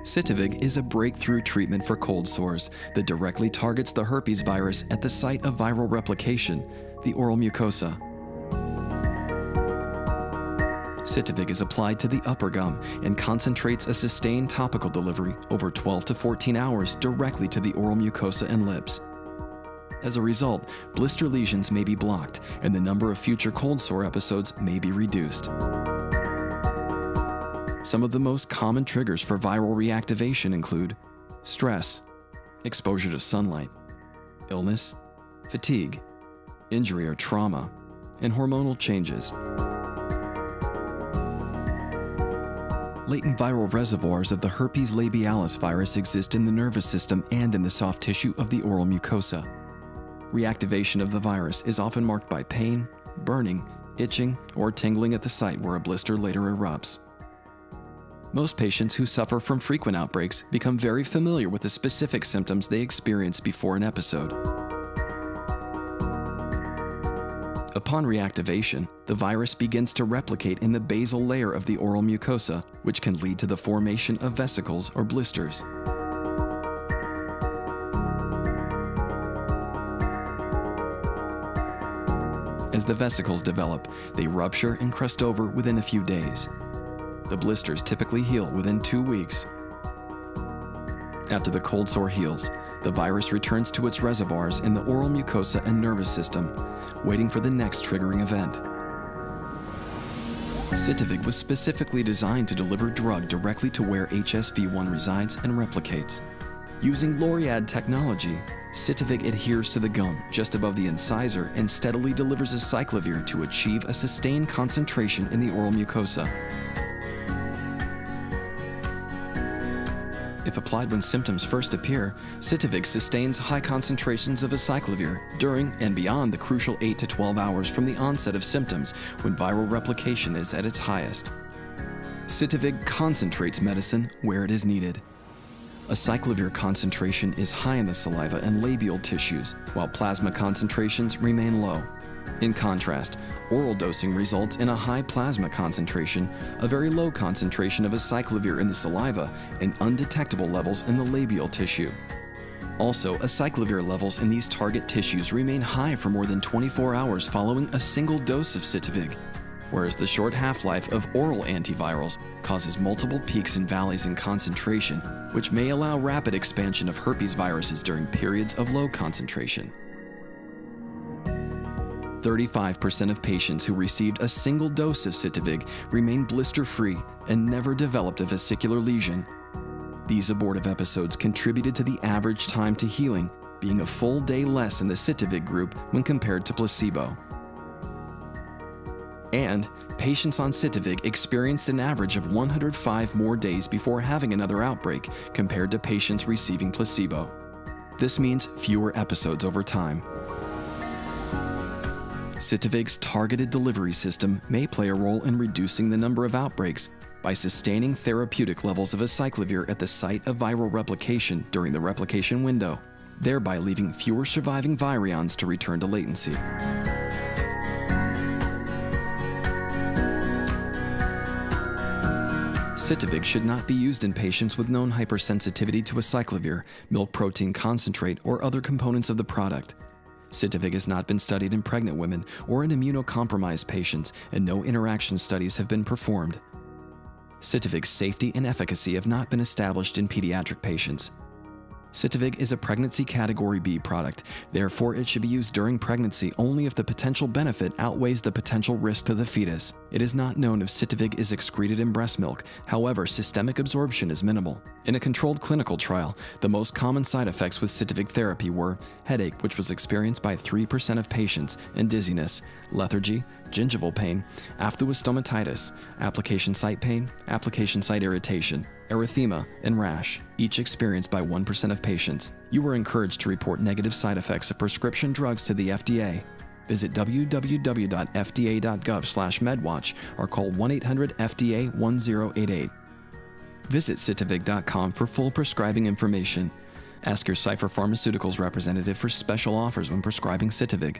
Citivig is a breakthrough treatment for cold sores that directly targets the herpes virus at the site of viral replication, the oral mucosa. Citivig is applied to the upper gum and concentrates a sustained topical delivery over 12 to 14 hours directly to the oral mucosa and lips. As a result, blister lesions may be blocked and the number of future cold sore episodes may be reduced. Some of the most common triggers for viral reactivation include stress, exposure to sunlight, illness, fatigue, injury or trauma, and hormonal changes. Latent viral reservoirs of the herpes labialis virus exist in the nervous system and in the soft tissue of the oral mucosa. Reactivation of the virus is often marked by pain, burning, itching, or tingling at the site where a blister later erupts. Most patients who suffer from frequent outbreaks become very familiar with the specific symptoms they experienced before an episode. Upon reactivation, the virus begins to replicate in the basal layer of the oral mucosa, which can lead to the formation of vesicles or blisters. As the vesicles develop, they rupture and crust over within a few days. The blisters typically heal within 2 weeks. After the cold sore heals, the virus returns to its reservoirs in the oral mucosa and nervous system, waiting for the next triggering event. Citivig was specifically designed to deliver drug directly to where HSV-1 resides and replicates. Using Loriad technology, Citivig adheres to the gum just above the incisor and steadily delivers acyclovir to achieve a sustained concentration in the oral mucosa. If applied when symptoms first appear, Citivig sustains high concentrations of acyclovir during and beyond the crucial 8 to 12 hours from the onset of symptoms when viral replication is at its highest. Citivig concentrates medicine where it is needed. Acyclovir concentration is high in the saliva and labial tissues, while plasma concentrations remain low. In contrast, oral dosing results in a high plasma concentration, a very low concentration of acyclovir in the saliva, and undetectable levels in the labial tissue. Also, acyclovir levels in these target tissues remain high for more than 24 hours following a single dose of Citivig, whereas the short half-life of oral antivirals causes multiple peaks and valleys in concentration, which may allow rapid expansion of herpes viruses during periods of low concentration. 35% of patients who received a single dose of Citivig remained blister-free and never developed a vesicular lesion. These abortive episodes contributed to the average time to healing being a full day less in the Citivig group when compared to placebo. And patients on Citivig experienced an average of 105 more days before having another outbreak compared to patients receiving placebo. This means fewer episodes over time. Citivig's targeted delivery system may play a role in reducing the number of outbreaks by sustaining therapeutic levels of acyclovir at the site of viral replication during the replication window, thereby leaving fewer surviving virions to return to latency. Citivig should not be used in patients with known hypersensitivity to acyclovir, milk protein concentrate, or other components of the product. Citivig has not been studied in pregnant women or in immunocompromised patients, and no interaction studies have been performed. Citivig's safety and efficacy have not been established in pediatric patients. Citivig is a pregnancy category B product, therefore it should be used during pregnancy only if the potential benefit outweighs the potential risk to the fetus. It is not known if Citivig is excreted in breast milk, however, systemic absorption is minimal. In a controlled clinical trial, the most common side effects with Citivig therapy were headache, which was experienced by 3% of patients, and dizziness, lethargy, gingival pain, aphthous stomatitis, application site pain, application site irritation, erythema, and rash, each experienced by 1% of patients. You are encouraged to report negative side effects of prescription drugs to the FDA. Visit www.fda.gov/medwatch or call 1-800-FDA-1088. Visit Citivig.com for full prescribing information. Ask your Cipher Pharmaceuticals representative for special offers when prescribing Citivig.